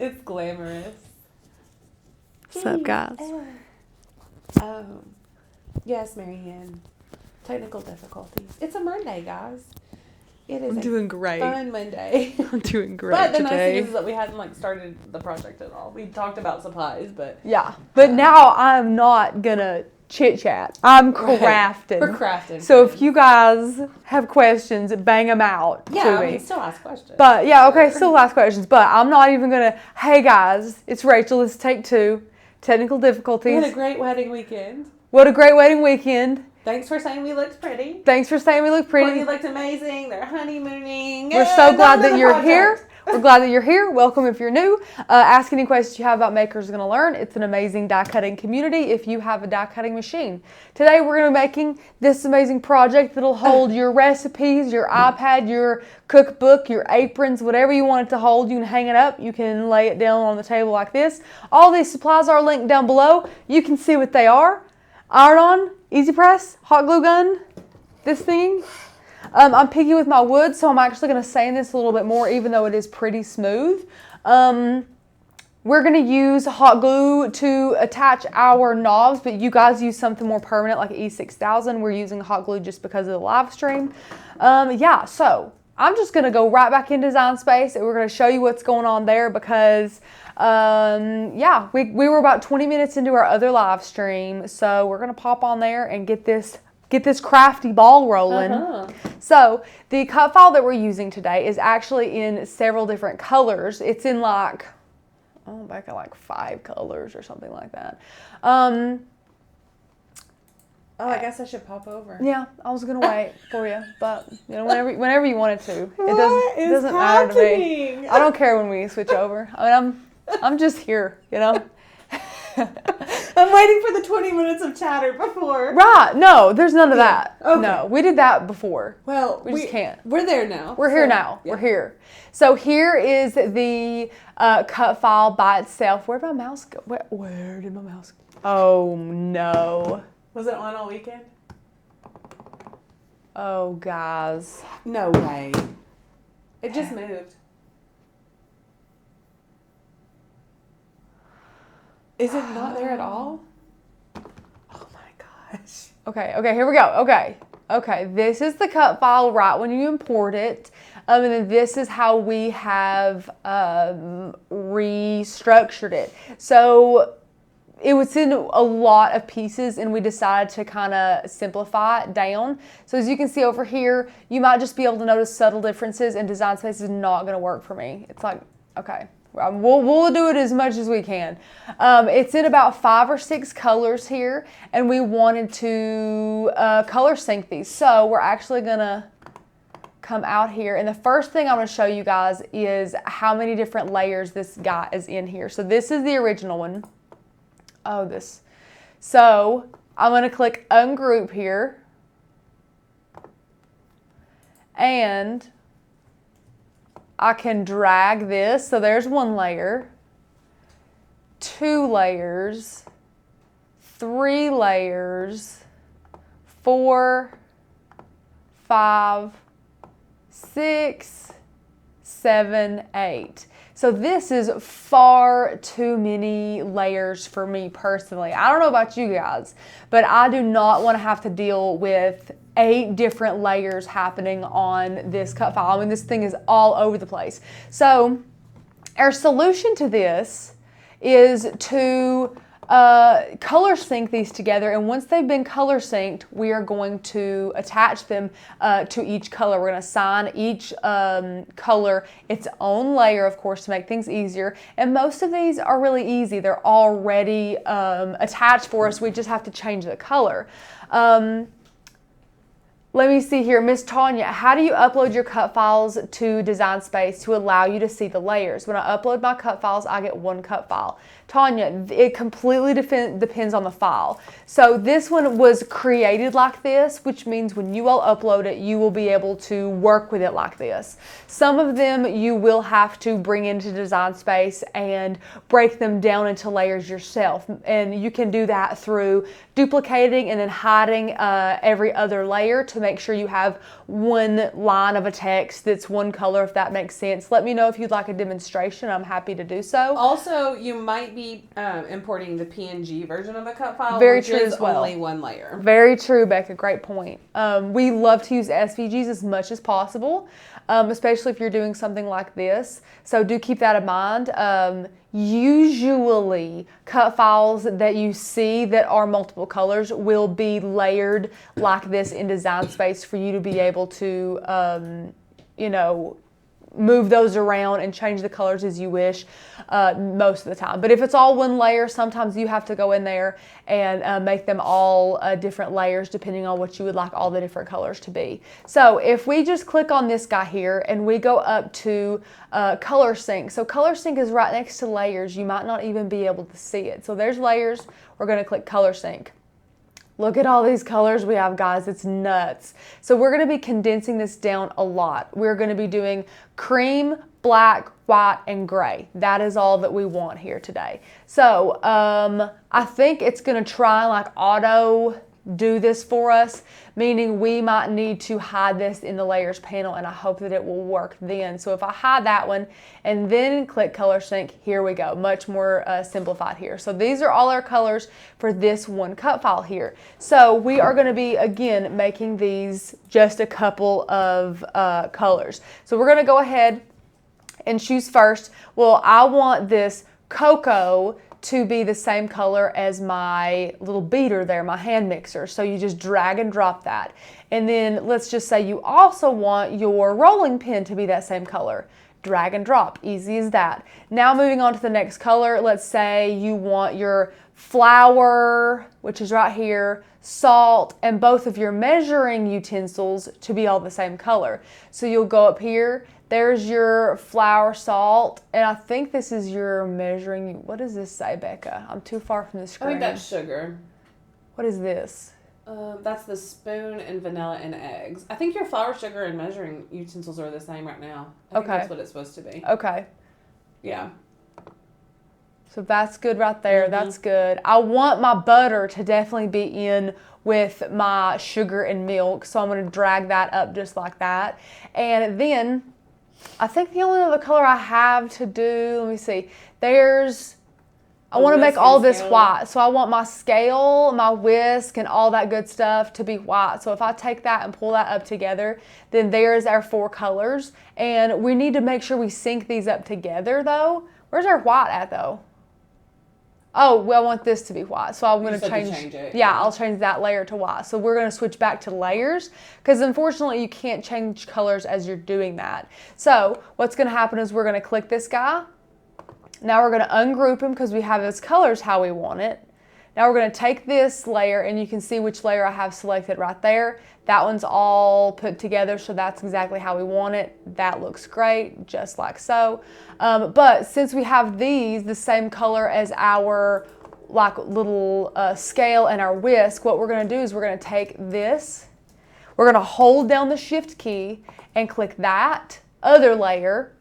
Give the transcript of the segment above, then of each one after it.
It's glamorous. What's up, guys? Yes, Marianne. Technical difficulties. It's a Monday, guys. It is I'm doing great. Fun Monday. I'm doing great But the today. nice thing is that we hadn't started the project at all. We talked about supplies, but yeah. But now I'm not gonna chit chat. I'm crafting. We're crafting. So if you guys have questions, bang them out to me. Yeah, we can still ask questions. But yeah, okay, still ask questions. But I'm not even gonna. Hey guys, it's Rachel. Let's take 2. Technical difficulties. We had a great wedding weekend. What a great wedding weekend. Thanks for saying we looked pretty. Thanks for saying we look pretty. Courtney looked amazing. They're honeymooning. We're so glad that you're here. We're glad that you're here. Welcome if you're new. Ask any questions you have about Makers Gonna Learn. It's an amazing die cutting community if you have a die cutting machine. Today we're going to be making this amazing project that'll hold your recipes, your iPad, your cookbook, your aprons, whatever you want it to hold. You can hang it up. You can lay it down on the table like this. All these supplies are linked down below. You can see what they are. Iron-on, EasyPress, hot glue gun, this thing. I'm picky with my wood, so I'm actually going to sand this a little bit more, even though it is pretty smooth. We're going to use hot glue to attach our knobs, but you guys use something more permanent like E6000. We're using hot glue just because of the live stream. Yeah, so I'm just going to go right back in Design Space, and we're going to show you what's going on there because... yeah, we were about 20 minutes into our other live stream, so we're gonna pop on there and get this crafty ball rolling. So the cut file that we're using today is actually in several different colors. It's in like, back at like 5 colors or something like that. I guess I should pop over. Yeah, I was gonna wait for you, but you know, whenever you wanted to, it doesn't matter to me. I don't care when we switch over. I mean, I'm just here, you know. I'm waiting for the 20 minutes of chatter before. Right. No, there's none of that. Okay. No, we did that before. Well, we just can't. We're there now. We're here now. Yeah. We're here. So here is the cut file by itself. Where did my mouse go? Where did my mouse go? Oh, no. Was it on all weekend? Oh, guys. No way. It just moved. Is it not there at all? Oh my gosh. Okay, here we go. Okay, this is the cut file right when you import it. And then this is how we have restructured it. So it was in a lot of pieces and we decided to kind of simplify it down. So as you can see over here, you might just be able to notice subtle differences, and Design Space is not going to work for me. It's like, okay. We'll do it as much as we can. It's in about 5 or 6 colors here, and we wanted to color sync these. So we're actually gonna come out here, and the first thing I'm gonna show you guys is how many different layers this guy is in here. So this is the original one. So I'm gonna click ungroup here, and I can drag this, so there's 1 layer, 2 layers, 3 layers, 4, 5, 6, 7, 8. So this is far too many layers for me personally. I don't know about you guys, but I do not want to have to deal with 8 different layers happening on this cut file. I mean, this thing is all over the place. So our solution to this is to color sync these together, and once they've been color synced, we are going to attach them to each color. We're going to assign each color its own layer, of course, to make things easier, and most of these are really easy. They're already attached for us. We just have to change the color. Let me see here, Miss Tanya, how do you upload your cut files to Design Space to allow you to see the layers? When I upload my cut files, I get 1 cut file. Tanya, it completely depends on the file. So this one was created like this, which means when you all upload it, you will be able to work with it like this. Some of them you will have to bring into Design Space and break them down into layers yourself. And you can do that through duplicating and then hiding every other layer to make sure you have one line of a text that's one color, if that makes sense. Let me know if you'd like a demonstration. I'm happy to do so. Also, you might be importing the PNG version of the cut file, Very which true is as well. only one layer. Very true, Becca. Great point. We love to use SVGs as much as possible, especially if you're doing something like this. So do keep that in mind. Usually, cut files that you see that are multiple colors will be layered like this in Design Space for you to be able to, move those around and change the colors as you wish most of the time. But if it's all one layer, sometimes you have to go in there and make them all different layers depending on what you would like all the different colors to be. So if we just click on this guy here and we go up to Color Sync. So Color Sync is right next to layers. You might not even be able to see it. So there's layers. We're going to click Color Sync. Look at all these colors we have, guys. It's nuts. So we're going to be condensing this down a lot. We're going to be doing cream, black, white, and gray. That is all that we want here today. So I think it's going to try like auto do this for us, meaning we might need to hide this in the layers panel, and I hope that it will work then. So if I hide that one and then click Color Sync, here we go, much more simplified here. So these are all our colors for this one cut file here. So we are going to be, again, making these just a couple of colors. So we're going to go ahead and choose first. Well, I want this cocoa to be the same color as my little beater there, my hand mixer. So you just drag and drop that. And then let's just say you also want your rolling pin to be that same color. Drag and drop, easy as that. Now moving on to the next color, let's say you want your flour, which is right here, salt, and both of your measuring utensils to be all the same color. So you'll go up here, there's your flour, salt, and I think this is your measuring. What does this say, Becca? I'm too far from the screen. I think that's sugar. What is this? That's the spoon and vanilla and eggs. I think your flour, sugar, and measuring utensils are the same right now. I think that's what it's supposed to be. Okay. Yeah. So that's good right there. That's good. I want my butter to definitely be in with my sugar and milk. So I'm going to drag that up just like that. And then I think the only other color I have to do, let me see, I want to make all this white. So I want my scale, my whisk, and all that good stuff to be white. So if I take that and pull that up together, then there's our 4 colors. And we need to make sure we sync these up together though. Where's our white at though? Oh, well, I want this to be white. So I'm going to change it. Yeah, I'll change that layer to white. So we're going to switch back to layers because unfortunately you can't change colors as you're doing that. So what's going to happen is we're going to click this guy. Now we're going to ungroup him because we have his colors how we want it. Now we're going to take this layer and you can see which layer I have selected right there. That one's all put together, so that's exactly how we want it. That looks great, just like so. But since we have these the same color as our like little scale and our whisk, what we're going to do is we're going to take this, we're going to hold down the shift key and click that other layer.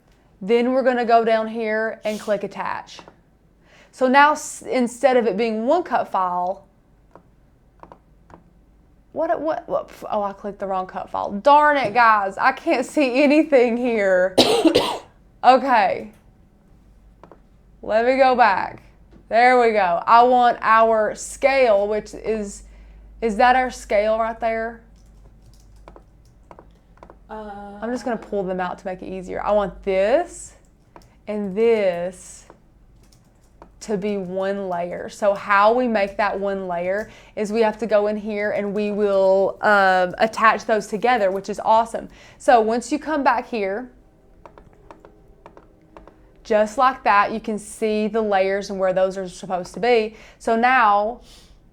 Then we're going to go down here and click attach. So now instead of it being one cut file, what, oh, I clicked the wrong cut file. Darn it, guys. I can't see anything here. Okay. Let me go back. There we go. I want our scale, which is that our scale right there? I'm just going to pull them out to make it easier. I want this and this to be one layer. So how we make that one layer is we have to go in here and we will attach those together, which is awesome. So once you come back here, just like that, you can see the layers and where those are supposed to be. So now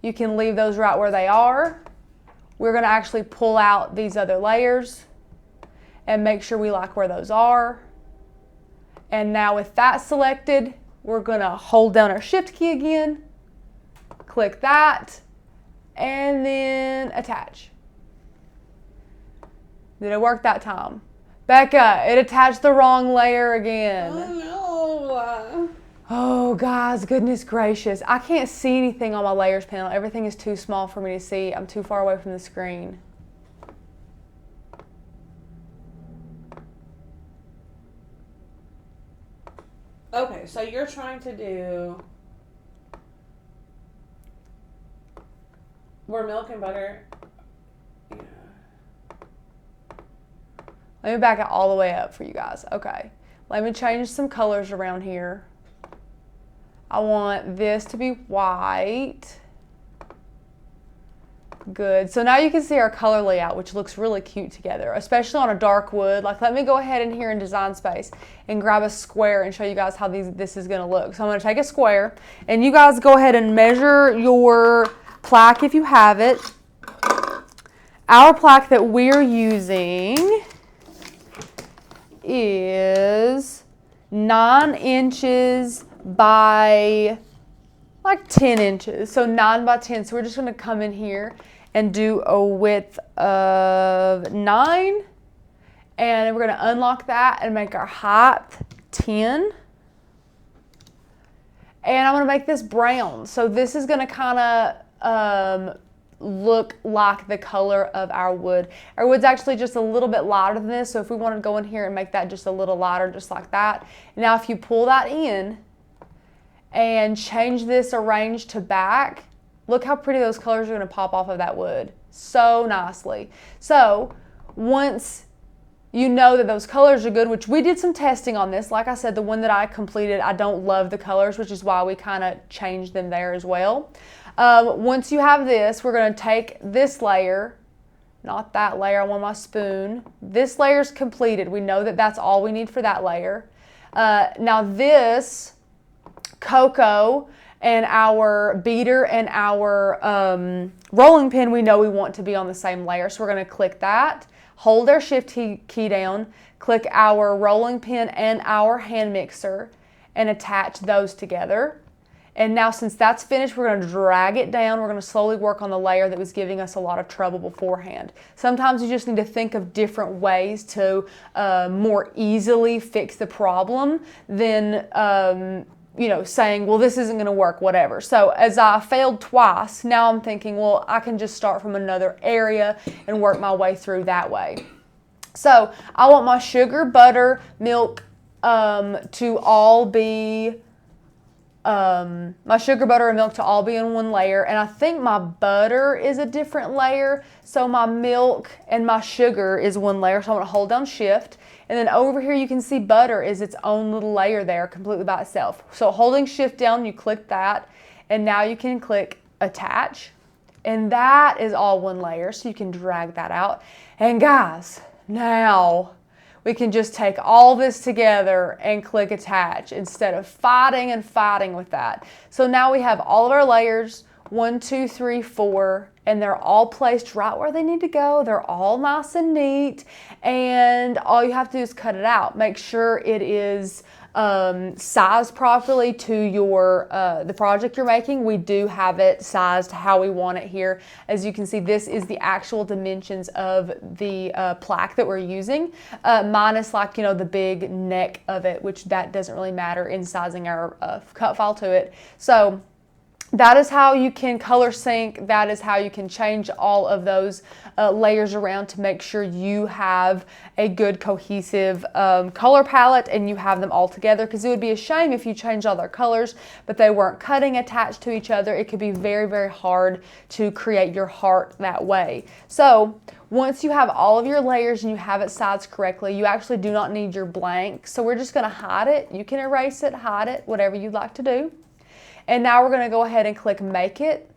you can leave those right where they are. We're going to actually pull out these other layers and make sure we like where those are. And now with that selected, we're gonna hold down our shift key again, click that, and then attach. Did it work that time? Becca, it attached the wrong layer again. Oh no. Oh guys, goodness gracious. I can't see anything on my layers panel. Everything is too small for me to see. I'm too far away from the screen. Okay, so you're trying to do where milk and butter. Yeah. Let me back it all the way up for you guys. Okay, let me change some colors around here. I want this to be white. Good. So now you can see our color layout, which looks really cute together, especially on a dark wood. Like, let me go ahead in here in Design Space and grab a square and show you guys how this is going to look. So I'm going to take a square, and you guys go ahead and measure your plaque if you have it. Our plaque that we're using is 9 inches by like 10 inches. So 9 by 10. So we're just going to come in here and do a width of 9. And we're going to unlock that and make our height 10. And I'm going to make this brown. So this is going to kind of look like the color of our wood. Our wood's actually just a little bit lighter than this. So if we want to go in here and make that just a little lighter, just like that. Now if you pull that in and change this arrange to back, look how pretty those colors are going to pop off of that wood so nicely. So once you know that those colors are good, which we did some testing on this. Like I said, the one that I completed, I don't love the colors, which is why we kind of changed them there as well. Once you have this, we're going to take this layer, not that layer, I want my spoon. This layer is completed. We know that that's all we need for that layer. Now this cocoa and our beater and our rolling pin, we know we want to be on the same layer. So we're going to click that, hold our shift key down, click our rolling pin and our hand mixer and attach those together. And now since that's finished, we're going to drag it down. We're going to slowly work on the layer that was giving us a lot of trouble beforehand. Sometimes you just need to think of different ways to more easily fix the problem than you know, saying, well, this isn't going to work, whatever. So as I failed twice, now I'm thinking, well, I can just start from another area and work my way through that way. So I want my sugar, butter, milk to all be my sugar, butter, and milk to all be in one layer. And I think my butter is a different layer. So my milk and my sugar is one layer. So I'm going to hold down shift. And then over here you can see butter is its own little layer there completely by itself. So holding shift down, you click that. And now you can click attach. And that is all one layer. So you can drag that out. And guys, now we can just take all this together and click attach instead of fighting with that. So now we have all of our layers, 1, 2, 3, 4, and they're all placed right where they need to go. They're all nice and neat, and all you have to do is cut it out. Make sure it is sized properly to your the project you're making. We do have it sized how we want it here. As you can see, this is the actual dimensions of the plaque that we're using, minus, like, you know, the big neck of it, which that doesn't really matter in sizing our cut file to it. So that is how you can color sync. That is how you can change all of those layers around to make sure you have a good cohesive color palette and you have them all together, because it would be a shame if you changed all their colors but they weren't cutting attached to each other. It could be very, very hard to create your heart that way. So once you have all of your layers and you have it sized correctly, you actually do not need your blank. So we're just going to hide it. You can erase it, hide it, whatever you'd like to do. And now we're going to go ahead and click Make It.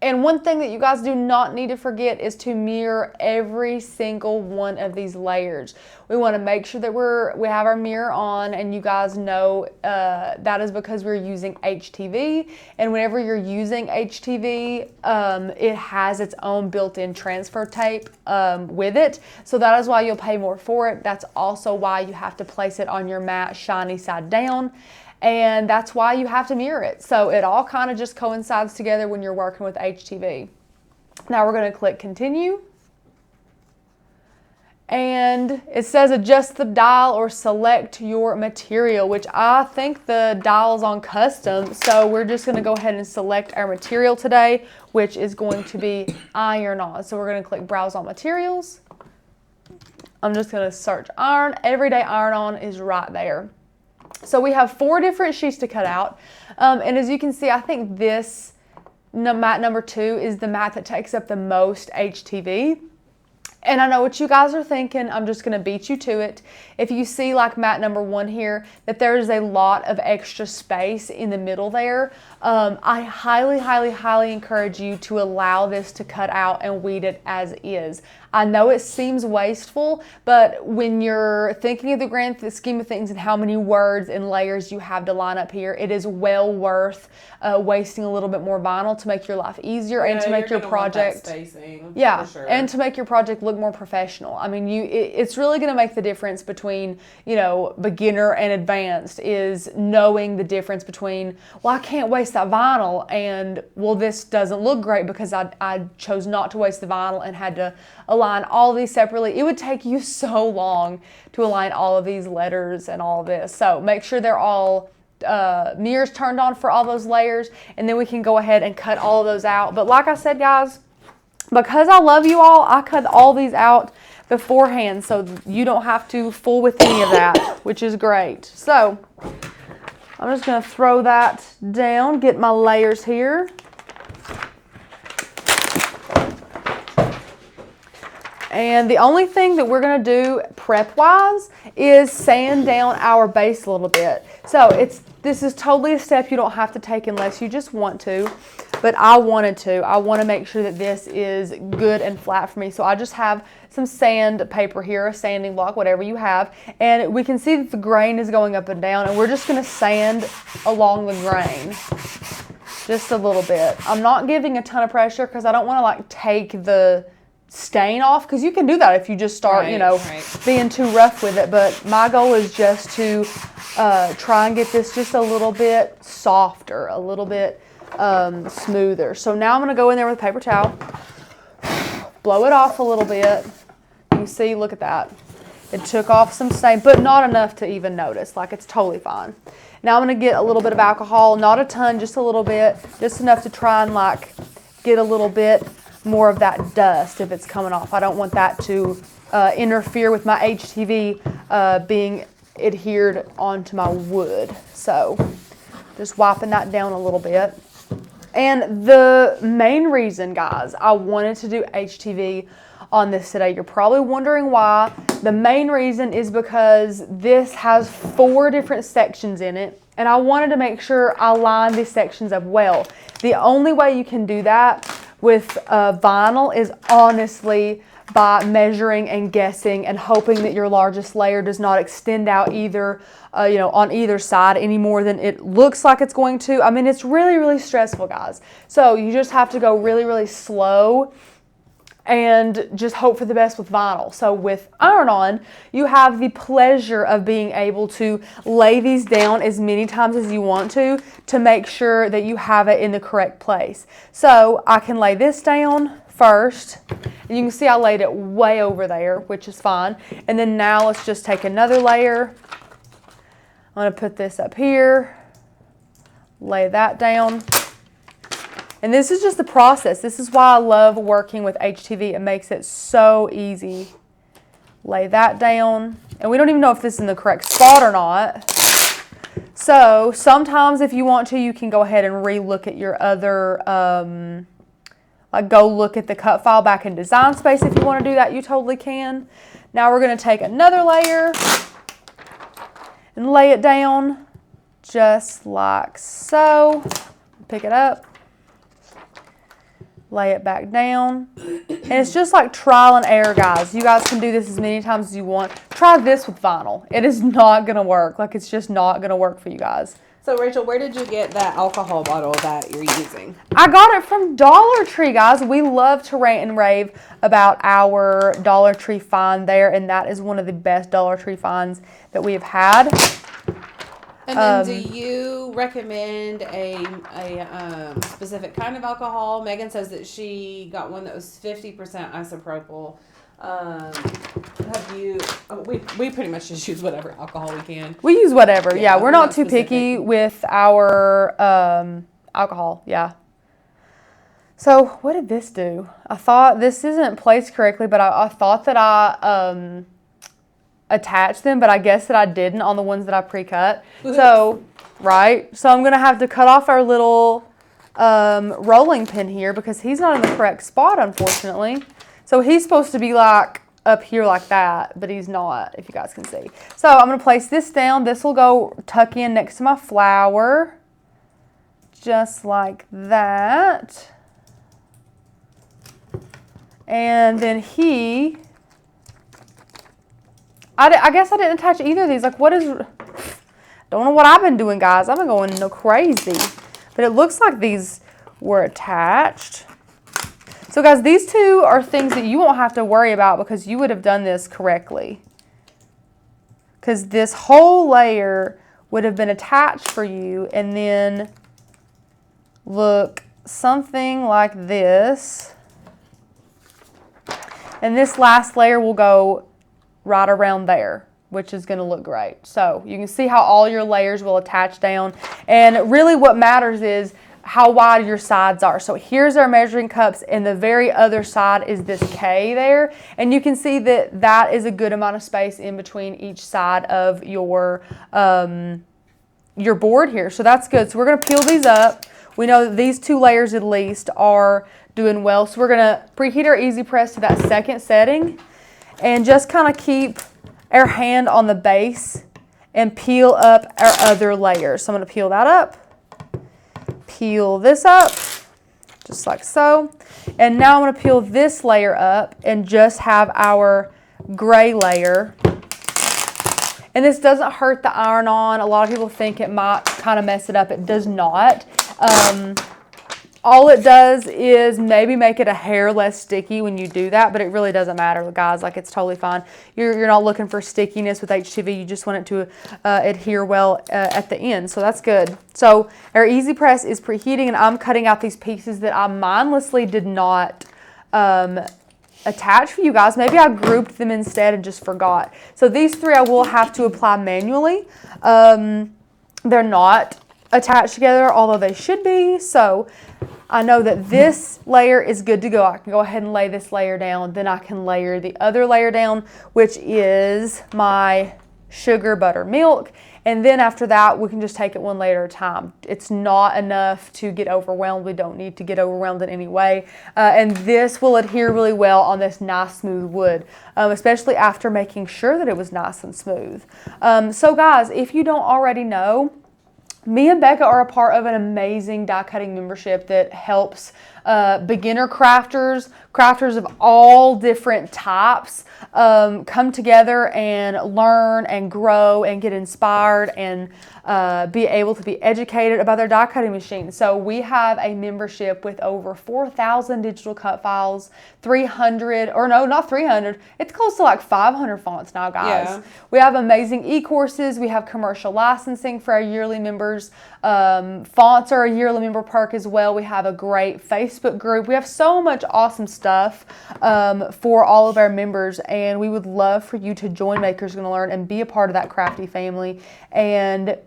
And one thing that you guys do not need to forget is to mirror every single one of these layers. We want to make sure that we have our mirror on, and you guys know that is because we're using HTV. And whenever you're using HTV, it has its own built-in transfer tape with it. So that is why you'll pay more for it. That's also why you have to place it on your mat shiny side down. And that's why you have to mirror it. So it all kind of just coincides together when you're working with HTV. Now we're going to click continue. And it says adjust the dial or select your material, which I think the dial is on custom. So we're just going to go ahead and select our material today, which is going to be iron-on. So we're going to click browse on materials. I'm just going to search iron. Everyday iron-on is right there. So we have 4 different sheets to cut out. And as you can see, I think this mat number 2 is the mat that takes up the most HTV. And I know what you guys are thinking. I'm just going to beat you to it. If you see like mat number 1 here, that there's a lot of extra space in the middle there, I highly, highly, highly encourage you to allow this to cut out and weed it as is. I know it seems wasteful, but when you're thinking of the grand scheme of things and how many words and layers you have to line up here, it is well worth wasting a little bit more vinyl to make your life easier and to make your project, for sure. and to make your project look more professional. I mean, it's really going to make the difference between, you know, beginner and advanced, is knowing the difference between, well, I can't waste that vinyl, and well, this doesn't look great because I chose not to waste the vinyl and had to align all of these separately. It would take you so long to align all of these letters and all of this. So make sure they're all mirrors turned on for all those layers, and then we can go ahead and cut all of those out. But like I said, guys, because I love you all, I cut all these out beforehand so you don't have to fool with any of that, which is great. So I'm just going to throw that down, get my layers here. And the only thing that we're going to do prep-wise is sand down our base a little bit. So this is totally a step you don't have to take unless you just want to, but I wanted to. I want to make sure that this is good and flat for me. So I just have some sand paper here, a sanding block, whatever you have, and we can see that the grain is going up and down, and we're just going to sand along the grain just a little bit. I'm not giving a ton of pressure because I don't want to like take the stain off, because you can do that if you just start, being too rough with it. But my goal is just to try and get this just a little bit softer, a little bit smoother. So now I'm going to go in there with a paper towel, blow it off a little bit. You can see, look at that. It took off some stain, but not enough to even notice. Like, it's totally fine. Now I'm going to get a little bit of alcohol, not a ton, just a little bit, just enough to try and like get a little bit more of that dust if it's coming off. I don't want that to interfere with my HTV being adhered onto my wood. So just wiping that down a little bit. And the main reason, guys, I wanted to do HTV on this today, you're probably wondering why. The main reason is because this has 4 different sections in it, and I wanted to make sure I lined these sections up well. The only way you can do that with vinyl is honestly by measuring and guessing and hoping that your largest layer does not extend out either, on either side any more than it looks like it's going to. I mean, it's really, really stressful, guys. So you just have to go really, really slow and just hope for the best with vinyl. So with iron-on, you have the pleasure of being able to lay these down as many times as you want to make sure that you have it in the correct place. So I can lay this down first, and you can see I laid it way over there, which is fine. And then now let's just take another layer. I'm going to put this up here, lay that down. And this is just the process. This is why I love working with HTV. It makes it so easy. Lay that down. And we don't even know if this is in the correct spot or not. So sometimes if you want to, you can go ahead and re-look at your other, like go look at the cut file back in Design Space. If you want to do that, you totally can. Now we're going to take another layer and lay it down just like so. Pick it up. Lay it back down. And it's just like trial and error, guys. You guys can do this as many times as you want. Try this with vinyl. It is not going to work. Like, it's just not going to work for you guys. So, Rachel, where did you get that alcohol bottle that you're using? I got it from Dollar Tree, guys. We love to rant and rave about our Dollar Tree find there, and that is one of the best Dollar Tree finds that we have had. And then do you recommend a specific kind of alcohol? Megan says that she got one that was 50% isopropyl. Have you? We pretty much just use whatever alcohol we can. We use whatever. Yeah, we're not too picky with our alcohol. Yeah. So what did this do? I thought this isn't placed correctly, but I thought that I attach them, but I guess that I didn't on the ones that I pre-cut. So, right. So I'm going to have to cut off our little rolling pin here because he's not in the correct spot, unfortunately. So he's supposed to be like up here like that, but he's not, if you guys can see. So I'm going to place this down. This will go tuck in next to my flower, just like that. And then I guess I didn't attach either of these. Like, don't know what I've been doing, guys. I've been going no crazy. But it looks like these were attached. So, guys, these two are things that you won't have to worry about because you would have done this correctly. Because this whole layer would have been attached for you, and then look something like this. And this last layer will go right around there, which is going to look great. So you can see how all your layers will attach down. And really what matters is how wide your sides are. So here's our measuring cups, and the very other side is this K there. And you can see that that is a good amount of space in between each side of your board here. So that's good. So we're going to peel these up. We know that these two layers at least are doing well. So we're going to preheat our EasyPress to that second setting and just kind of keep our hand on the base and peel up our other layers. So I'm going to peel that up, peel this up, just like so. And now I'm going to peel this layer up and just have our gray layer. And this doesn't hurt the iron-on. A lot of people think it might kind of mess it up. It does not. All it does is maybe make it a hair less sticky when you do that, but it really doesn't matter, guys. Like, it's totally fine. You're not looking for stickiness with HTV. You just want it to adhere well at the end, so that's good. So our EasyPress is preheating, and I'm cutting out these pieces that I mindlessly did not attach for you guys. Maybe I grouped them instead and just forgot. So these three I will have to apply manually. They're not attached together, although they should be. So I know that this layer is good to go. I can go ahead and lay this layer down. Then I can layer the other layer down, which is my sugar, butter, milk. And then after that, we can just take it one layer at a time. It's not enough to get overwhelmed. We don't need to get overwhelmed in any way. And this will adhere really well on this nice smooth wood, especially after making sure that it was nice and smooth. So guys, if you don't already know, me and Becca are a part of an amazing die cutting membership that helps beginner crafters of all different types come together and learn and grow and get inspired and be able to be educated about their die cutting machine. So we have a membership with over 4,000 digital cut files, 300, or no, not 300. It's close to like 500 fonts now, guys. Yeah. We have amazing e-courses. We have commercial licensing for our yearly members. Fonts are a yearly member perk as well. We have a great Facebook group. We have so much awesome stuff for all of our members, and we would love for you to join Makers Gonna Learn and be a part of that crafty family and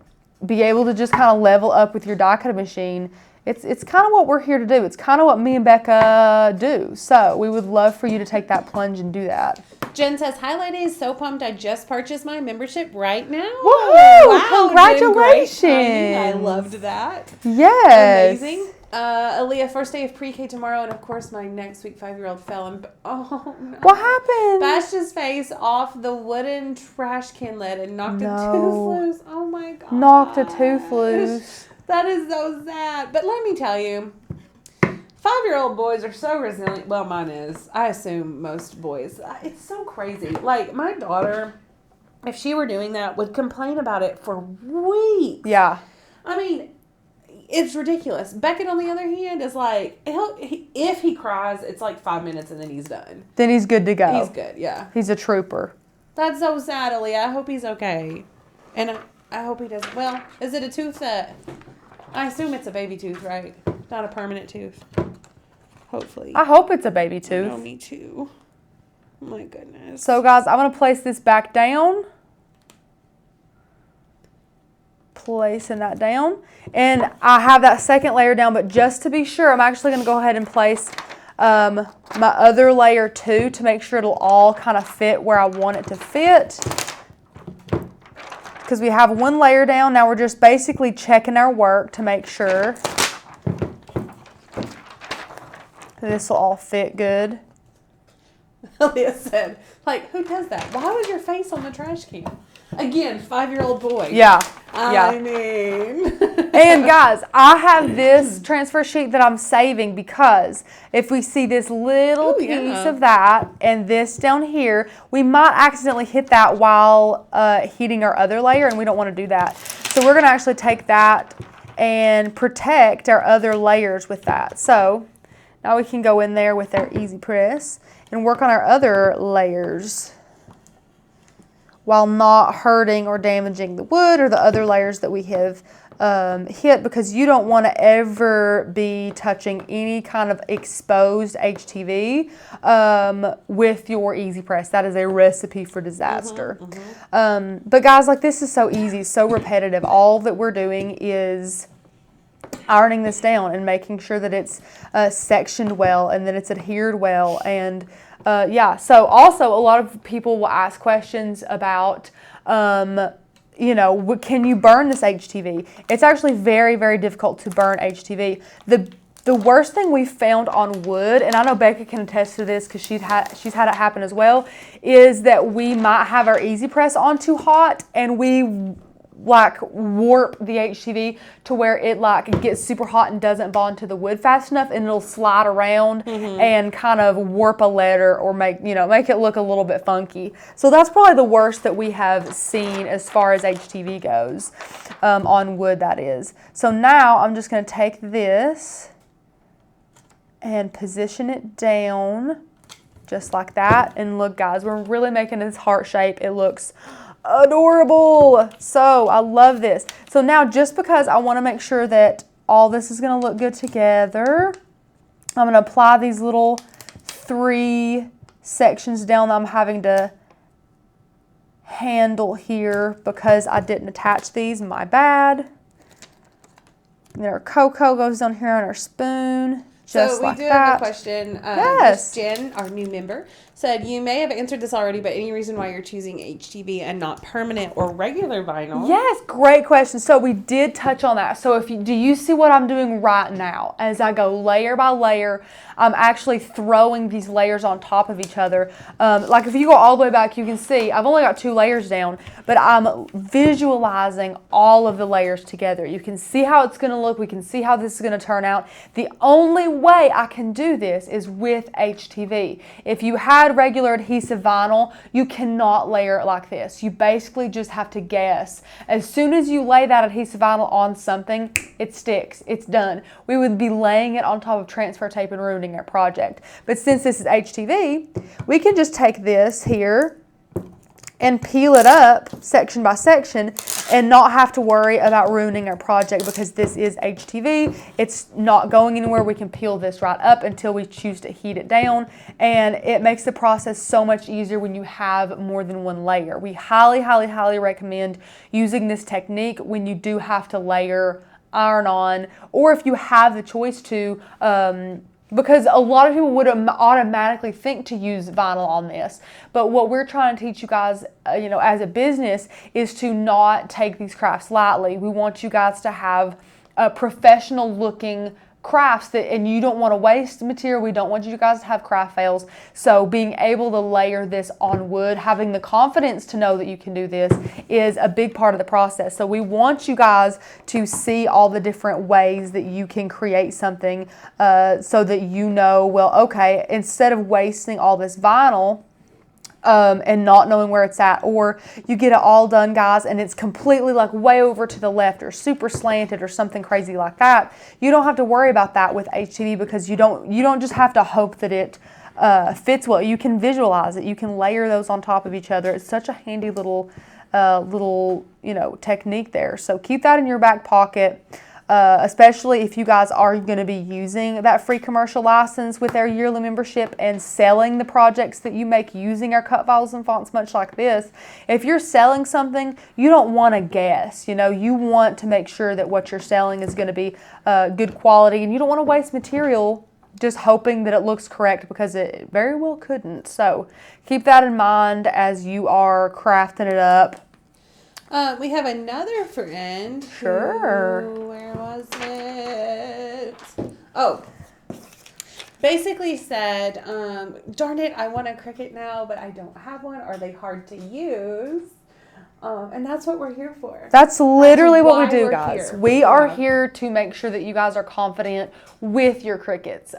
be able to just kind of level up with your die cutting machine. It's kind of what we're here to do. It's kind of what me and Becca do. So we would love for you to take that plunge and do that. Jen says, hi ladies, so pumped I just purchased my membership right now. Woohoo! Wow, congratulations. I loved that. Yes. Amazing. Aaliyah, first day of pre-K tomorrow, and of course my next week 5-year-old fell and oh no. What happened? Bashed his face off the wooden trash can lid and knocked a tooth loose. Oh my god. Knocked a tooth loose. That is so sad. But let me tell you, 5-year-old boys are so resilient. Well, mine is. I assume most boys. It's so crazy. Like, my daughter, if she were doing that, would complain about it for weeks. Yeah. I mean, it's ridiculous. Beckett, on the other hand, is like, if he cries, it's like 5 minutes and then he's done. Then he's good to go. He's good, yeah. He's a trooper. That's so sad, Aaliyah. I hope he's okay. And I hope he does. Well, is it a tooth that... I assume it's a baby tooth, right? Not a permanent tooth. Hopefully. I hope it's a baby tooth. No, me too. Oh my goodness. So, guys, I'm going to place this back down. Placing that down. And I have that second layer down, but just to be sure, I'm actually going to go ahead and place my other layer too to make sure it'll all kind of fit where I want it to fit. because we have one layer down. Now we're just basically checking our work to make sure this will all fit good. Leah said, like, who does that? Why was your face on the trash can? Again, 5-year-old boy. Yeah. I mean. And guys, I have this transfer sheet that I'm saving because if we see this little piece of that and this down here, we might accidentally hit that while heating our other layer, and we don't want to do that. So we're going to actually take that and protect our other layers with that. So now we can go in there with our EasyPress and work on our other layers while not hurting or damaging the wood or the other layers that we have hit, because you don't want to ever be touching any kind of exposed HTV with your EasyPress. That is a recipe for disaster. But guys, like, this is so easy, so repetitive. All that we're doing is ironing this down and making sure that it's sectioned well and that it's adhered well. And yeah, so also a lot of people will ask questions about, you know, can you burn this HTV? It's actually very, very difficult to burn HTV. The worst thing we found on wood, and I know Becca can attest to this because she's had it happen as well, is that we might have our EasyPress on too hot and we like warp the HTV to where it like gets super hot and doesn't bond to the wood fast enough, and it'll slide around and kind of warp a letter or make it look a little bit funky. So that's probably the worst that we have seen as far as HTV goes on wood, that is. So now I'm just going to take this and position it down just like that. And look, guys, we're really making this heart shape. It looks adorable. So I love this. So now, just because I want to make sure that all this is going to look good together, I'm going to apply these little 3 sections down that I'm having to handle here because I didn't attach these. My bad. And then our cocoa goes down here on our spoon. Just so we do have a question. Yes. Jen, our new member, said, you may have answered this already, but any reason why you're choosing HTV and not permanent or regular vinyl? Yes, great question. So we did touch on that. So do you see what I'm doing right now? As I go layer by layer, I'm actually throwing these layers on top of each other. Like if you go all the way back, you can see I've only got 2 layers down, but I'm visualizing all of the layers together. You can see how it's going to look. We can see how this is going to turn out. The only way I can do this is with HTV. If you had regular adhesive vinyl, you cannot layer it like this. You basically just have to guess. As soon as you lay that adhesive vinyl on something, it sticks. It's done. We would be laying it on top of transfer tape and ruining our project. But since this is HTV, we can just take this here and peel it up section by section and not have to worry about ruining our project, because this is HTV. It's not going anywhere. We can peel this right up until we choose to heat it down, and it makes the process so much easier when you have more than one layer. We highly, highly, highly recommend using this technique when you do have to layer, iron on, or if you have the choice to, because a lot of people would automatically think to use vinyl on this. But what we're trying to teach you guys, as a business, is to not take these crafts lightly. We want you guys to have professional looking crafts and you don't want to waste material. We don't want you guys to have craft fails. So being able to layer this on wood, having the confidence to know that you can do this, is a big part of the process. So we want you guys to see all the different ways that you can create something so that well, okay, instead of wasting all this vinyl and not knowing where it's at, or you get it all done, guys, and it's completely like way over to the left or super slanted or something crazy like that, you don't have to worry about that with HTV, because you don't just have to hope that it fits well. You can visualize it. You can layer those on top of each other. It's such a handy little technique there. So keep that in your back pocket. Especially if you guys are going to be using that free commercial license with our yearly membership and selling the projects that you make using our cut files and fonts, much like this. If you're selling something, you don't want to guess. You want to make sure that what you're selling is going to be good quality, and you don't want to waste material just hoping that it looks correct, because it very well couldn't. So keep that in mind as you are crafting it up. We have another friend. Sure. Where was it? Oh. Basically said, darn it, I want a Cricut now, but I don't have one. Are they hard to use? And that's what we're here for. That's literally what we do, we're guys. here. We are here to make sure that you guys are confident with your Cricuts,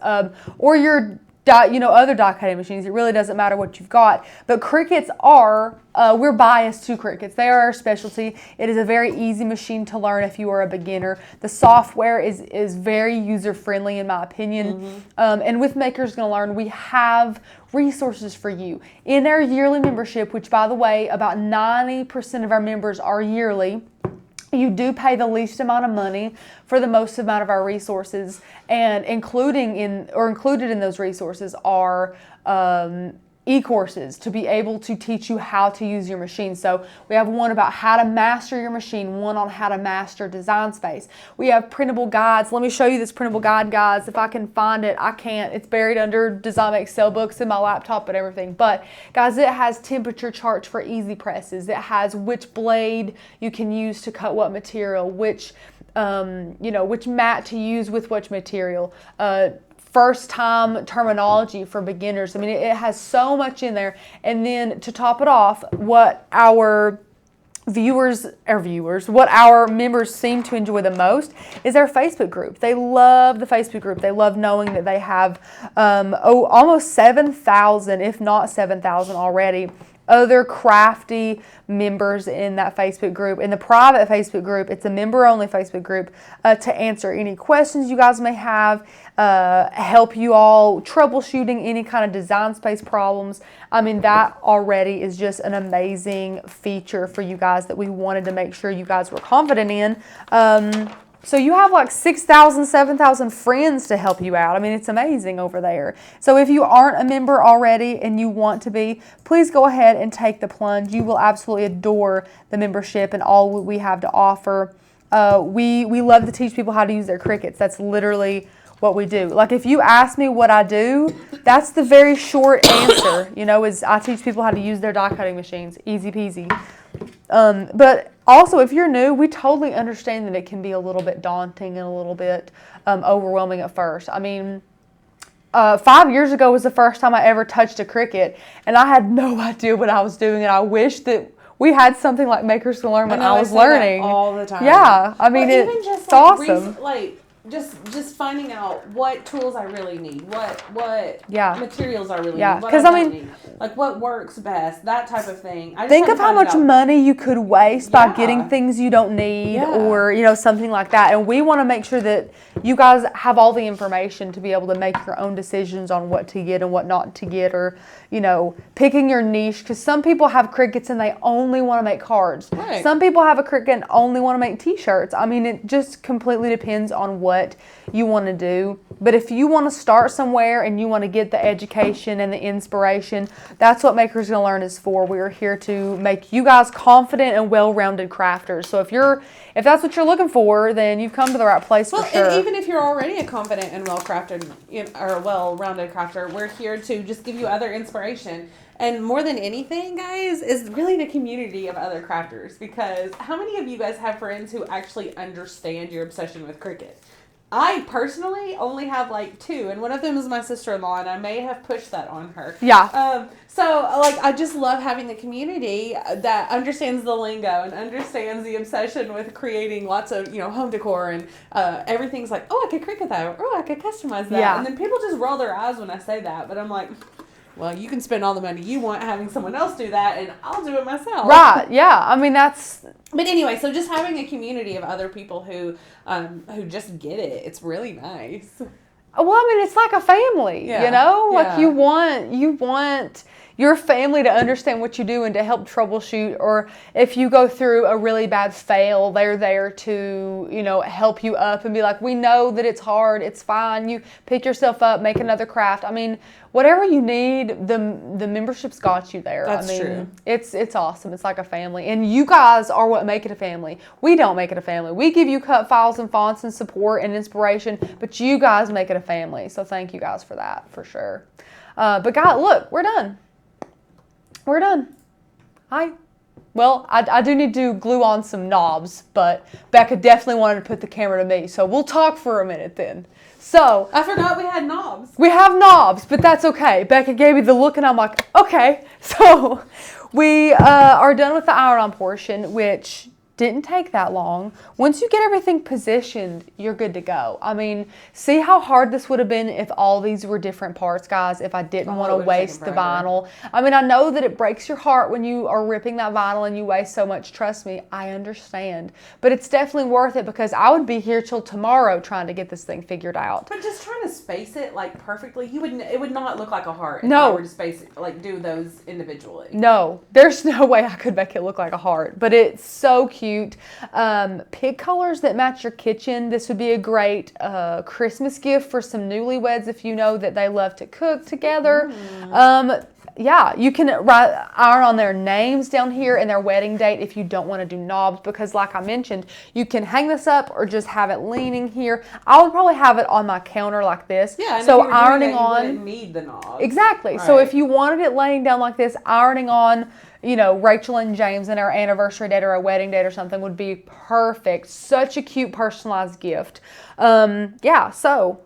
or your other die cutting machines. It really doesn't matter what you've got. But Cricuts are, we're biased to Cricuts. They are our specialty. It is a very easy machine to learn if you are a beginner. The software is very user-friendly in my opinion. And with Makers Gonna Learn, we have resources for you. In our yearly membership, which by the way, about 90% of our members are yearly, you do pay the least amount of money for the most amount of our resources, and included in those resources are e-courses to be able to teach you how to use your machine. So we have one about how to master your machine, one on how to master Design Space. We have printable guides. Let me show you this printable guide, guys. If I can find it, I can't. It's buried under Design Excel books in my laptop and everything. But guys, it has temperature charts for EasyPresses. It has which blade you can use to cut what material, which mat to use with which material, first time terminology for beginners. I mean, it has so much in there. And then to top it off, what our what our members seem to enjoy the most is our Facebook group. They love the Facebook group. They love knowing that they have almost 7,000, if not 7,000 already, other crafty members in that Facebook group. In the private Facebook group, it's a member-only Facebook group to answer any questions you guys may have, help you all troubleshooting any kind of Design Space problems. I mean, that already is just an amazing feature for you guys that we wanted to make sure you guys were confident in. So you have like 6,000, 7,000 friends to help you out. I mean, it's amazing over there. So if you aren't a member already and you want to be, please go ahead and take the plunge. You will absolutely adore the membership and all we have to offer. We love to teach people how to use their Cricuts. That's literally what we do. Like if you ask me what I do, that's the very short answer, is I teach people how to use their die cutting machines. Easy peasy. But also, if you're new, we totally understand that it can be a little bit daunting and a little bit overwhelming at first. I mean, 5 years ago was the first time I ever touched a Cricut, and I had no idea what I was doing, and I wish that we had something like Makers Gonna Learn when I was learning. All the time. Yeah, I mean, it's awesome. Just finding out what tools I really need, what materials I really yeah. need, what Because I don't need, like what works best, that type of thing. Think of how much money you could waste by getting things you don't need, or something like that. And we want to make sure that you guys have all the information to be able to make your own decisions on what to get and what not to get, or picking your niche. Because some people have Cricuts and they only want to make cards. Right. Some people have a Cricut and only want to make T-shirts. I mean, it just completely depends on what you want to do. But if you want to start somewhere and you want to get the education and the inspiration, that's what Makers Gonna Learn is for. We're here to make you guys confident and well-rounded crafters. So if that's what you're looking for, then you've come to the right place for sure. And even if you're already a confident and well-crafted or well-rounded crafter, we're here to just give you other inspiration. And more than anything, guys, is really the community of other crafters. Because how many of you guys have friends who actually understand your obsession with Cricut? I personally only have like 2, and one of them is my sister-in-law, and I may have pushed that on her. Yeah. I just love having the community that understands the lingo and understands the obsession with creating lots of, home decor, and everything's like, oh, I could Cricut that, or oh, I could customize that. Yeah. And then people just roll their eyes when I say that, but I'm like, well, you can spend all the money you want having someone else do that, and I'll do it myself. Right, yeah. I mean, that's... But anyway, so just having a community of other people who just get it, it's really nice. Well, I mean, it's like a family, Like you want your family to understand what you do and to help troubleshoot, or if you go through a really bad fail, they're there to, help you up and be like, we know that it's hard, it's fine, you pick yourself up, make another craft. I mean, whatever you need, the membership's got you there. That's true. It's awesome. It's like a family. And you guys are what make it a family. We don't make it a family. We give you cut files and fonts and support and inspiration, but you guys make it a family. So thank you guys for that, for sure. But guys, look, we're done. We're done. Hi. Well, I do need to glue on some knobs, but Becca definitely wanted to put the camera to me, so we'll talk for a minute then. So I forgot we had knobs. we have knobs, but that's okay. Becca gave me the look, and I'm like, okay. So we are done with the iron-on portion, which didn't take that long. Once you get everything positioned, you're good to go. I mean, see how hard this would have been if all these were different parts, guys, if I didn't want to waste the vinyl. I mean, I know that it breaks your heart when you are ripping that vinyl and you waste so much. Trust me, I understand. But it's definitely worth it because I would be here till tomorrow trying to get this thing figured out. But just trying to space it like perfectly, it would not look like a heart if No. I were to space it, like do those individually. No, there's no way I could make it look like a heart, but it's so cute. Pig colors that match your kitchen. This would be a great Christmas gift for some newlyweds if you know that they love to cook together. Yeah, you can iron on their names down here and their wedding date if you don't want to do knobs because like I mentioned, you can hang this up or just have it leaning here. I would probably have it on my counter like this. Yeah, and so if you were ironing doing that, on. you wouldn't need the knobs. Exactly. Right. So if you wanted it laying down like this, ironing on, you know, Rachel and James and our anniversary date or a wedding date or something would be perfect. Such a cute personalized gift. Yeah, so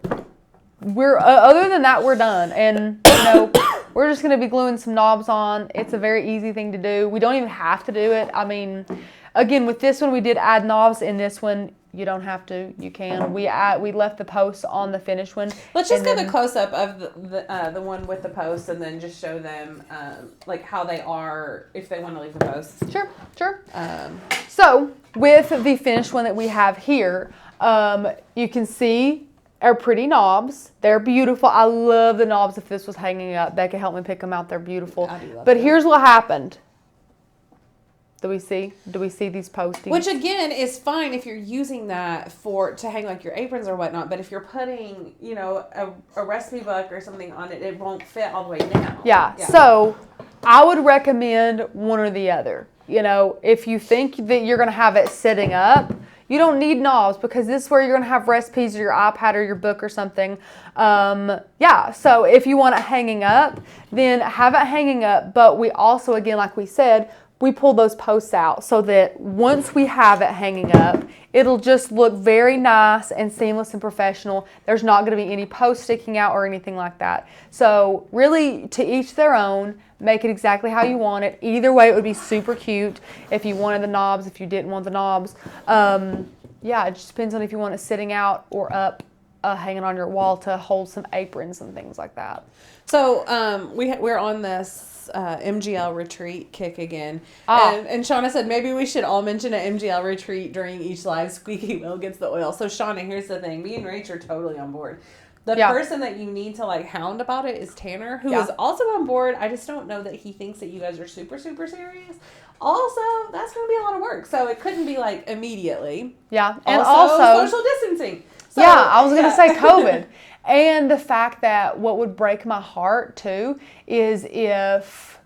we're other than that, we're done. And, you know, we're just going to be gluing some knobs on. It's a very easy thing to do. We don't even have to do it. I mean, again, with this one, we did add knobs. In this one, you don't have to. You can. We left the posts on the finished one. Let's just give a close up of the one with the posts, and then just show them like how they are if they want to leave the posts. Sure. So with the finished one that we have here, you can see our pretty knobs. They're beautiful. I love the knobs. If this was hanging up, Becca helped me pick them out. They're beautiful. I do love but them. Here's what happened. Do we see these postings? Which again is fine if you're using that to hang like your aprons or whatnot. But if you're putting, you know, a recipe book or something on it, it won't fit all the way down. Yeah. So I would recommend one or the other. You know, if you think that you're going to have it sitting up, you don't need knobs because this is where you're going to have recipes or your iPad or your book or something. Yeah, so if you want it hanging up, then have it hanging up. But we also, again, like we said, we pull those posts out so that once we have it hanging up, it'll just look very nice and seamless and professional. There's not going to be any posts sticking out or anything like that. So really, to each their own. Make it exactly how you want it. Either way, it would be super cute if you wanted the knobs, if you didn't want the knobs. Yeah, it just depends on if you want it sitting out or up, hanging on your wall to hold some aprons and things like that. So we're on this MGL retreat kick again. And Shauna said maybe we should all mention an MGL retreat during each live squeaky wheel gets the oil. So Shauna, here's the thing. Me and Rach are totally on board. The person that you need to like hound about it is Tanner, who is also on board. I just don't know that he thinks that you guys are super, super serious. Also, that's going to be a lot of work. So it couldn't be like immediately. Yeah. And also social distancing. So, yeah, I was going to say COVID. And the fact that what would break my heart too is if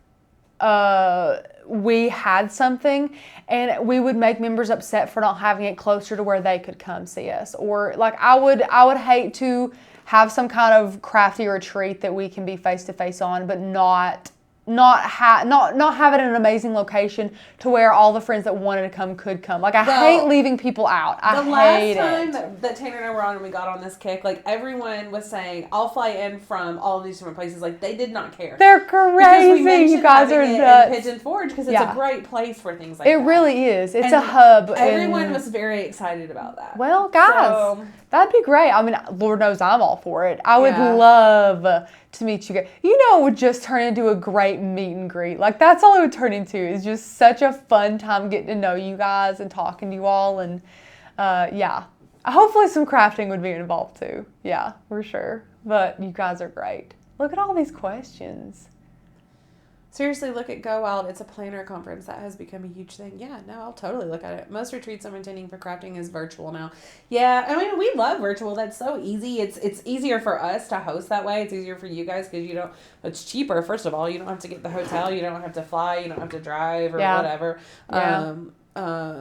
we had something and we would make members upset for not having it closer to where they could come see us. Or like I would hate to have some kind of crafty retreat that we can be face to face on, but not have it in an amazing location to where all the friends that wanted to come could come. Like I hate leaving people out. I hate it. The last time that Tanner and I were on and we got on this kick, like everyone was saying, I'll fly in from all of these different places. Like they did not care. They're crazy. You guys are nuts. Pigeon Forge because it's a great place for things like that. It really is. It's a hub. Everyone was very excited about that. Well, guys, that'd be great. I mean, Lord knows I'm all for it. I would love to meet you guys. You know, it would just turn into a great meet and greet. Like that's all it would turn into. Is just such a fun time getting to know you guys and talking to you all. And hopefully some crafting would be involved too. Yeah, for sure. But you guys are great. Look at all these questions. Seriously, look at Go Wild. It's a planner conference. That has become a huge thing. Yeah, no, I'll totally look at it. Most retreats I'm attending for crafting is virtual now. Yeah, I mean, we love virtual. That's so easy. It's easier for us to host that way. It's easier for you guys because it's cheaper, first of all. You don't have to get the hotel. You don't have to fly. You don't have to drive or whatever. Yeah.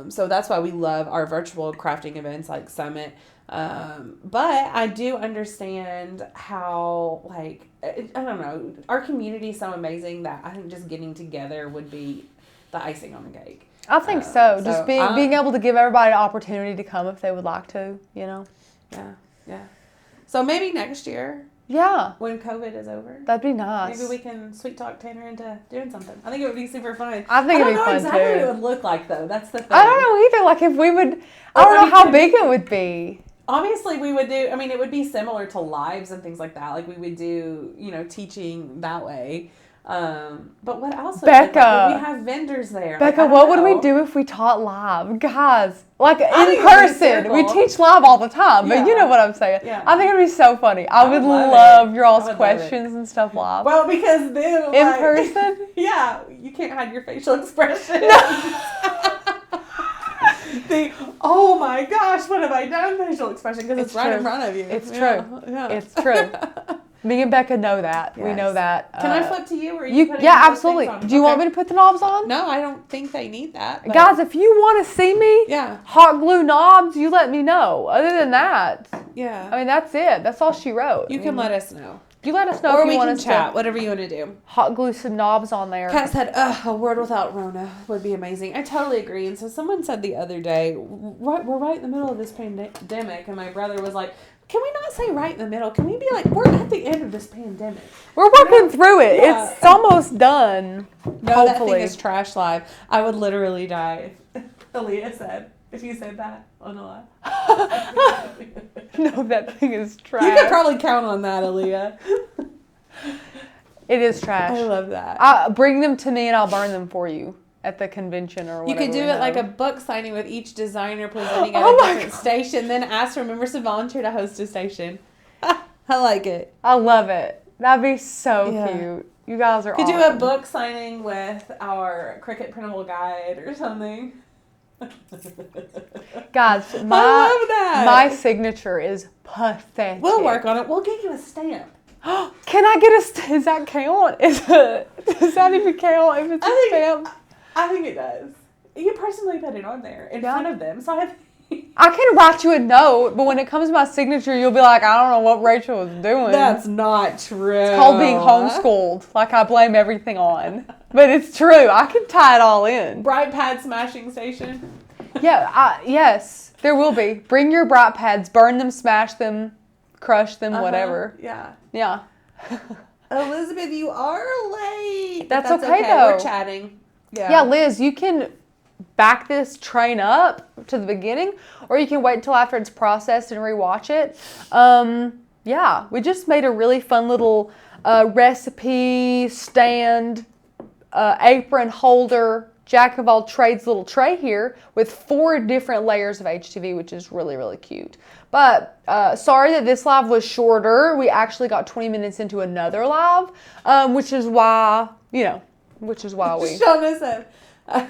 So that's why we love our virtual crafting events like Summit. But I do understand how, like, I don't know, our community is so amazing that I think just getting together would be the icing on the cake. I think so. Just being able to give everybody an opportunity to come if they would like to, you know. Yeah. So maybe next year. Yeah. When COVID is over. That'd be nice. Maybe we can sweet talk Tanner into doing something. I think it would be super fun. I think it'd be fun too. I don't know exactly what it would look like though. That's the thing. I don't know either. Like if we would, I don't know how big it would be. Obviously we would do, I mean, it would be similar to lives and things like that. Like we would do, you know, teaching that way. But what else would Becca, we have vendors there? Becca, what would we do if we taught live? Guys, like in person. We teach live all the time, but you know what I'm saying. Yeah. I think it'd be so funny. I would love your all's questions and stuff live. Well, because then in person? Yeah, you can't hide your facial expression. Oh my gosh, what have I done? Facial expression, because it's right in front of you. It's true. Yeah. It's true. Me and Becca know that. Yes. We know that. Can I flip to you? Or you absolutely. Do you want me to put the knobs on? No, I don't think they need that. But... Guys, if you want to see me hot glue knobs, you let me know. Other than that, I mean, that's it. That's all she wrote. You can let us know. You let us know if you want to chat, whatever you want to do. Hot glue some knobs on there. Kat said, a world without Rona would be amazing. I totally agree. And so someone said the other day, we're right in the middle of this pandemic. And my brother was like, can we not say right in the middle? Can we be like, we're at the end of this pandemic? We're working through it. Yeah. It's almost done. No, hopefully. That thing is trash live. I would literally die if Aaliyah said, if you said that on a live. No, that thing is trash. You could probably count on that, Aaliyah. It is trash. I love that. Bring them to me and I'll burn them for you at the convention or whatever. You could do it like a book signing with each designer presenting at a different station, then ask for members to volunteer to host a station. I like it. I love it. That'd be so cute. You guys are awesome. Could do a book signing with our Cricut Printable Guide or something. Guys, I love that. My signature is pathetic. We'll work on it. We'll get you a stamp. Can I get a stamp? Does that count? Does that even count if it's a stamp? I think it does. You personally put it on there in front of them. So I can write you a note, but when it comes to my signature, you'll be like, I don't know what Rachel was doing. That's not true. It's called being homeschooled. Like I blame everything on. But it's true. I can tie it all in. Bright pad smashing station. Yes, there will be. Bring your bright pads, burn them, smash them, crush them, whatever. Yeah. Elizabeth, you are late. That's okay though. We're chatting. Yeah, Liz, you can back this train up to the beginning, or you can wait until after it's processed and rewatch it. We just made a really fun little recipe stand, apron holder, jack of all trades little tray here with 4 different layers of HTV, which is really, really cute. But sorry that this live was shorter. We actually got 20 minutes into another live, which is why we... Shauna said, I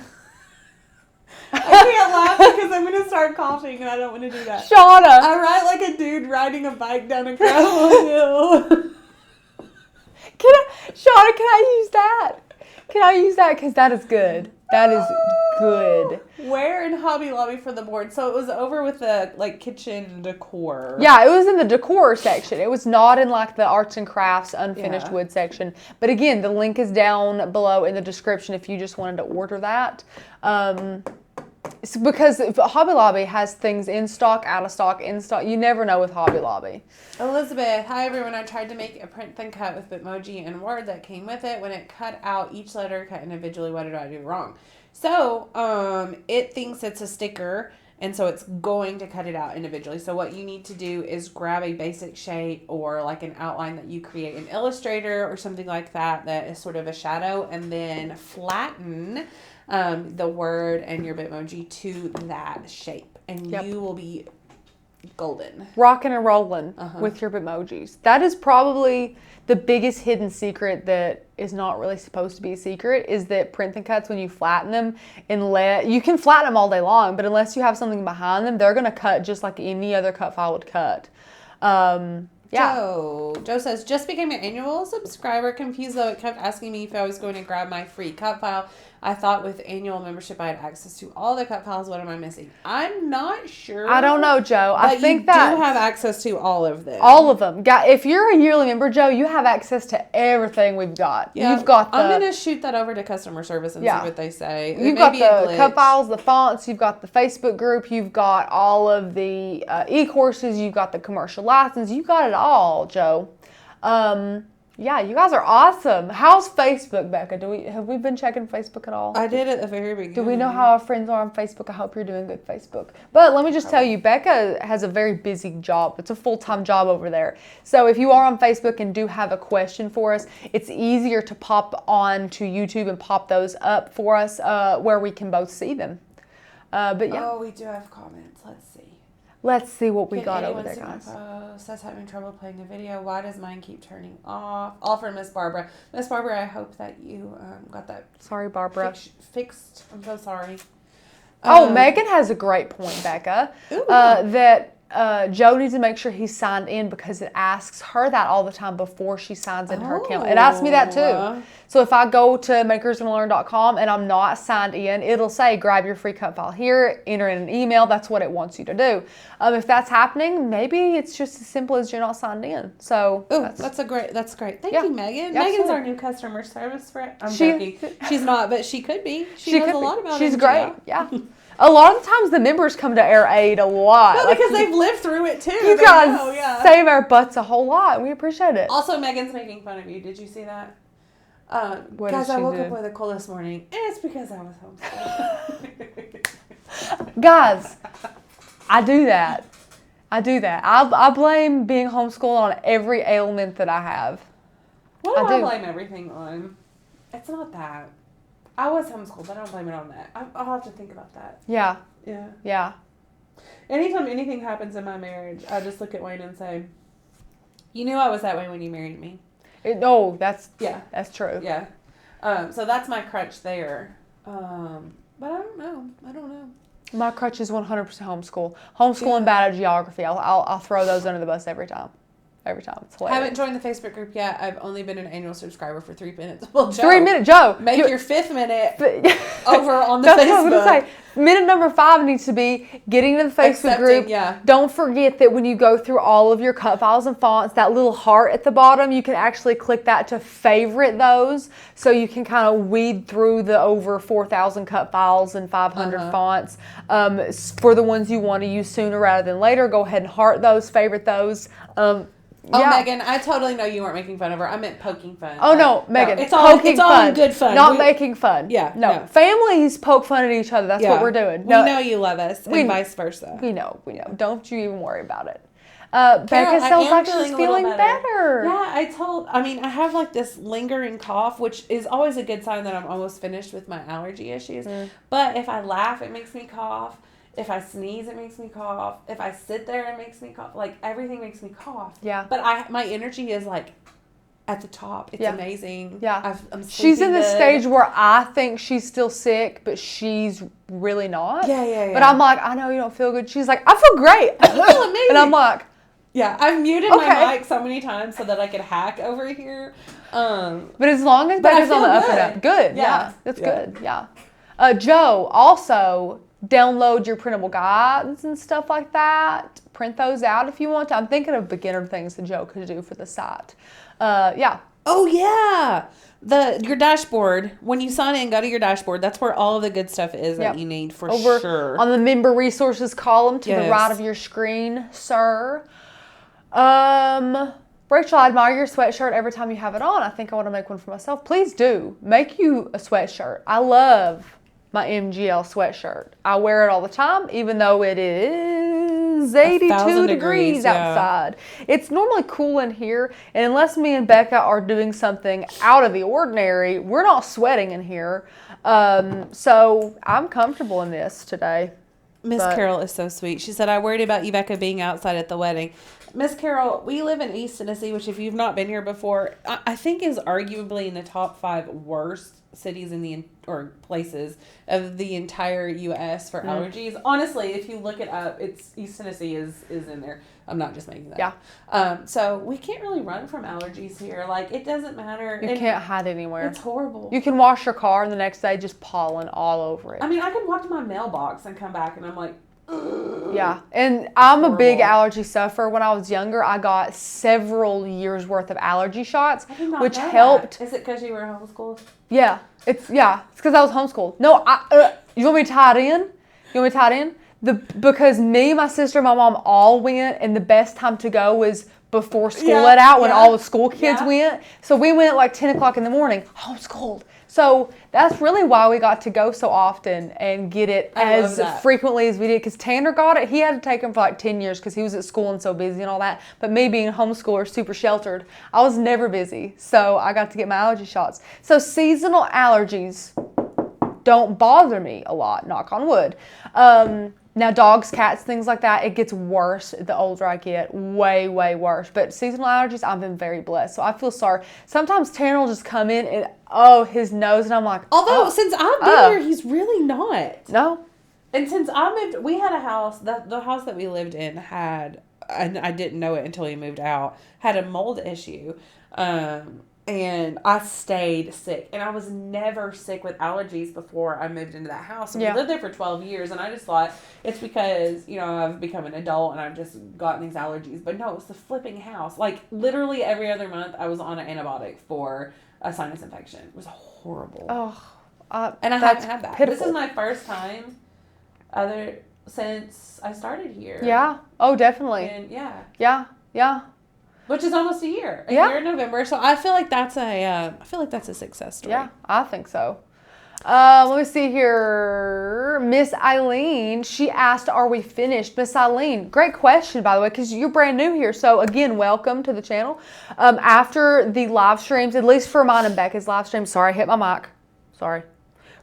can't laugh because I'm going to start coughing and I don't want to do that. Shauna! I ride like a dude riding a bike down a gravel hill. Shauna, can I use that? Because that is good. That is good. Where in Hobby Lobby for the board? So it was over with the kitchen decor. Yeah, it was in the decor section. It was not in the arts and crafts unfinished wood section. But again, the link is down below in the description if you just wanted to order that. It's because Hobby Lobby has things in stock, out of stock, in stock. You never know with Hobby Lobby. Elizabeth, hi everyone. I tried to make a print then cut with Bitmoji and Word that came with it. When it cut out each letter cut individually, what did I do wrong? So it thinks it's a sticker, and so it's going to cut it out individually. So what you need to do is grab a basic shape or an outline that you create in Illustrator or something like that is sort of a shadow, and then flatten the word and your Bitmoji to that shape, and you will be golden. Rocking and rolling with your Bitmojis. That is probably the biggest hidden secret that is not really supposed to be a secret, is that print and cuts, when you flatten them, you can flatten them all day long, but unless you have something behind them, they're going to cut just like any other cut file would cut. Joe says, just became an annual subscriber. Confused though, it kept asking me if I was going to grab my free cut file. I thought with annual membership I had access to all the cut files. What am I missing? I'm not sure. I don't know, Joe. I think you that do have access to all of them. All of them. If you're a yearly member, Joe, you have access to everything we've got. Yeah, You've got I'm going to shoot that over to customer service and see what they say. You've got the cut files, the fonts, you've got the Facebook group, you've got all of the e-courses, you've got the commercial license, you've got it all, Joe. Yeah, you guys are awesome. How's Facebook, Becca? Have we been checking Facebook at all? I did at the very beginning. Do we know how our friends are on Facebook? I hope you're doing good, Facebook. But let me just tell you, Becca has a very busy job. It's a full-time job over there. So if you are on Facebook and do have a question for us, it's easier to pop on to YouTube and pop those up for us where we can both see them. But yeah. Oh, we do have comments. Let's see. Let's see what we got over there, guys. Says having trouble playing the video. Why does mine keep turning off? All for Miss Barbara. Miss Barbara, I hope that you got that. Sorry, Barbara. Fixed. I'm so sorry. Megan has a great point, Becca. That Joe needs to make sure he's signed in because it asks her that all the time before she signs in her account. It asks me that too. So if I go to makersgonnalearn.com and I'm not signed in, it'll say grab your free cut file here, enter in an email. That's what it wants you to do. If that's happening, maybe it's just as simple as you're not signed in. So that's great. Thank you, Megan. Yeah, Megan's our new customer service rep. I'm joking. She's not, but she could be. She knows a lot about it. She's great. Yeah. A lot of the times the members come to Air Aid a lot. No, because they've lived through it too. You guys save our butts a whole lot, and we appreciate it. Also, Megan's making fun of you. Did you see that? Guys, I woke up with a cold this morning, and it's because I was homeschooled. Guys, I do that. I blame being homeschooled on every ailment that I have. What do I blame everything on? It's not that. I was homeschooled, but I don't blame it on that. I'll have to think about that. Yeah. Yeah. Yeah. Anytime anything happens in my marriage, I just look at Wayne and say, you knew I was that way when you married me. That's true. Yeah. So that's my crutch there. But I don't know. My crutch is 100% homeschool. Homeschool and bad at geography. I'll throw those under the bus every time. It's hilarious. I haven't joined the Facebook group yet. I've only been an annual subscriber for 3 minutes. Well, Joe, 3 minutes, Joe. Make your 5th minute over on the Facebook. That's what I was going to say. Minute number 5 needs to be getting to the Facebook group. Yeah. Don't forget that when you go through all of your cut files and fonts, that little heart at the bottom, you can actually click that to favorite those. So you can kind of weed through the over 4,000 cut files and 500 fonts. For the ones you want to use sooner rather than later, go ahead and heart those, favorite those. Megan, I totally know you weren't making fun of her. I meant poking fun. Oh, no, Megan. It's all in good fun. Not making fun. Yeah. No. Families poke fun at each other. That's what we're doing. We know you love us and vice versa. We know. Don't you even worry about it. Becca sounds like she's feeling better. Yeah, I have like this lingering cough, which is always a good sign that I'm almost finished with my allergy issues. But if I laugh, it makes me cough. If I sneeze, it makes me cough. If I sit there, it makes me cough. Like, everything makes me cough. Yeah. But my energy is, like, at the top. It's amazing. Yeah. She's in the stage where I think she's still sick, but she's really not. Yeah. But I'm like, I know you don't feel good. She's like, I feel great. I feel amazing. And I'm like, yeah, I've muted my mic so many times so that I could hack over here. But as long as Becca's on the up and up. Good. Yeah. That's good. Yeah. Joe, also download your printable guides and stuff like that. Print those out if you want to. I'm thinking of beginner things that Joe could do for the site. Yeah. Oh, yeah. Your dashboard. When you sign in, go to your dashboard. That's where all of the good stuff is that you need for sure. On the member resources column to the right of your screen, sir. Rachel, I admire your sweatshirt every time you have it on. I think I want to make one for myself. Please do. Make you a sweatshirt. I love my MGL sweatshirt. I wear it all the time, even though it is 82 degrees outside. It's normally cool in here, and unless me and Becca are doing something out of the ordinary, we're not sweating in here. So I'm comfortable in this today. Miss Carol is so sweet. She said, I worried about you, Becca, being outside at the wedding. Miss Carol, we live in East Tennessee, which if you've not been here before, I think is arguably in the top 5 worst cities or places of the entire U.S. for allergies. Honestly, if you look it up, East Tennessee is in there. I'm not just making that. Yeah. So we can't really run from allergies here. Like, it doesn't matter. You can't hide anywhere. It's horrible. You can wash your car and the next day just pollen all over it. I mean, I can walk to my mailbox and come back and I'm like, ugh. Yeah. And I'm a big allergy sufferer. When I was younger, I got several years worth of allergy shots, which helped. Is it because you were homeschooled? Yeah. It's because I was homeschooled. No, you want me to tie it in? Because me, my sister, and my mom all went, and the best time to go was before school let out when all the school kids went. So we went at like 10 o'clock in the morning, homeschooled. So that's really why we got to go so often and get it as frequently as we did. Because Tanner got it. He had to take him for like 10 years because he was at school and so busy and all that. But me being a homeschooler, super sheltered, I was never busy. So I got to get my allergy shots. So seasonal allergies don't bother me a lot, knock on wood. Now, dogs, cats, things like that, it gets worse the older I get. Way, way worse. But seasonal allergies, I've been very blessed. So I feel sorry. Sometimes Tanner will just come in and, his nose, and I'm like, although, since I've been here, he's really not. No. And since I moved, we had a house, the house that we lived in had, and I didn't know it until we moved out, had a mold issue. And I stayed sick. And I was never sick with allergies before I moved into that house. And we lived there for 12 years. And I just thought it's because, I've become an adult and I've just gotten these allergies. But no, it was the flipping house. Like, literally every other month, I was on an antibiotic for a sinus infection. It was horrible. And I haven't had that. Pitiful. This is my first time since I started here. Yeah. Oh, definitely. And Yeah. Which is almost a year. A year in November. So I feel like that's a success story. Yeah, I think so. Let me see here. Miss Eileen, she asked, are we finished? Miss Eileen, great question, by the way, because you're brand new here. So again, welcome to the channel. After the live streams, at least for mine and Becca's live streams, sorry, I hit my mic. Sorry.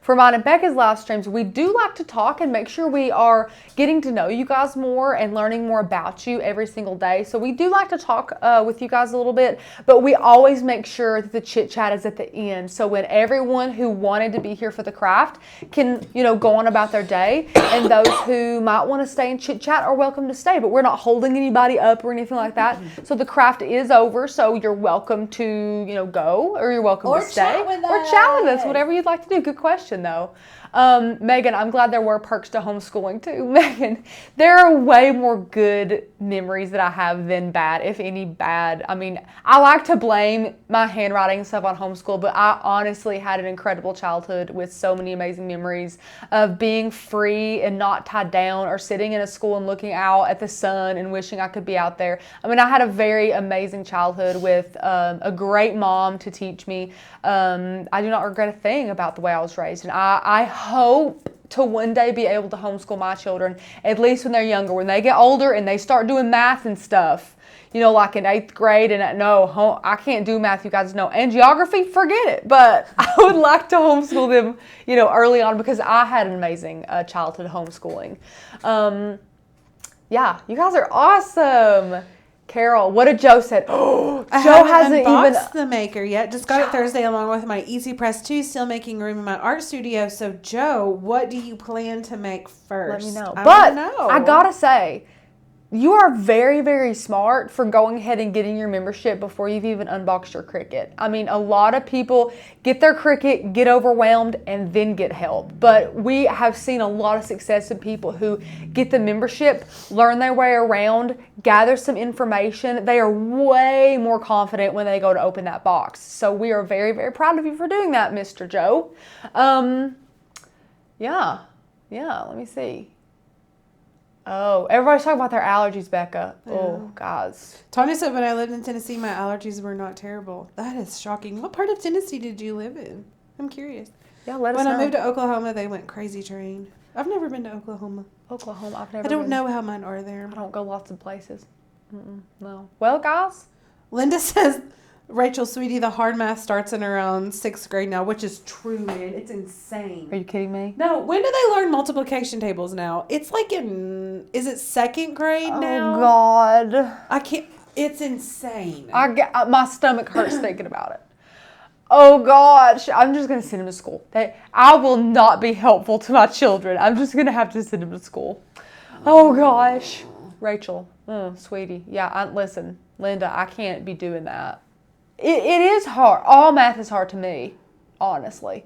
For mine and Becca's live streams, we do like to talk and make sure we are getting to know you guys more and learning more about you every single day. So we do like to talk with you guys a little bit, but we always make sure that the chit chat is at the end. So when everyone who wanted to be here for the craft can, go on about their day, and those who might want to stay and chit chat are welcome to stay, but we're not holding anybody up or anything like that. So the craft is over. So you're welcome to, go, or you're welcome to stay or chat with us, whatever you'd like to do. Good question. Though. Megan, I'm glad there were perks to homeschooling too. Megan, there are way more good memories that I have than bad, if any bad. I mean, I like to blame my handwriting and stuff on homeschool, but I honestly had an incredible childhood with so many amazing memories of being free and not tied down, or sitting in a school and looking out at the sun and wishing I could be out there. I mean, I had a very amazing childhood with a great mom to teach me. I do not regret a thing about the way I was raised, and I hope to one day be able to homeschool my children, at least when they're younger. When they get older and they start doing math and stuff, like in 8th grade, and I can't do math, you guys know, and geography, forget it. But I would like to homeschool them, early on, because I had an amazing childhood homeschooling. You guys are awesome. Carol, what did Joe say? Joe hasn't even unboxed the maker yet. Just got it Thursday along with my EasyPress 2 still making room in my art studio. So Joe, what do you plan to make first? Let me know. I gotta say, you are very, very smart for going ahead and getting your membership before you've even unboxed your Cricut. I mean, a lot of people get their Cricut, get overwhelmed, and then get help. But we have seen a lot of success in people who get the membership, learn their way around, gather some information. They are way more confident when they go to open that box. So we are very, very proud of you for doing that, Mr. Joe. Let me see. Oh, everybody's talking about their allergies, Becca. Oh, guys. Tony said when I lived in Tennessee, my allergies were not terrible. That is shocking. What part of Tennessee did you live in? I'm curious. Yeah, let us know. When I moved to Oklahoma, they went crazy train. I've never been to Oklahoma. I've never been. I don't know how mine are there. I don't go lots of places. No. Well, guys. Linda says, Rachel, sweetie, the hard math starts in around 6th grade now, which is true, man. It's insane. Are you kidding me? No, when do they learn multiplication tables now? It's like is it 2nd grade now? Oh, God. I can't, it's insane. My stomach hurts thinking about it. Oh gosh, I'm just gonna send him to school. I will not be helpful to my children. I'm just gonna have to send him to school. Oh gosh, Rachel, sweetie, yeah. Listen, Linda, I can't be doing that. It is hard. All math is hard to me, honestly.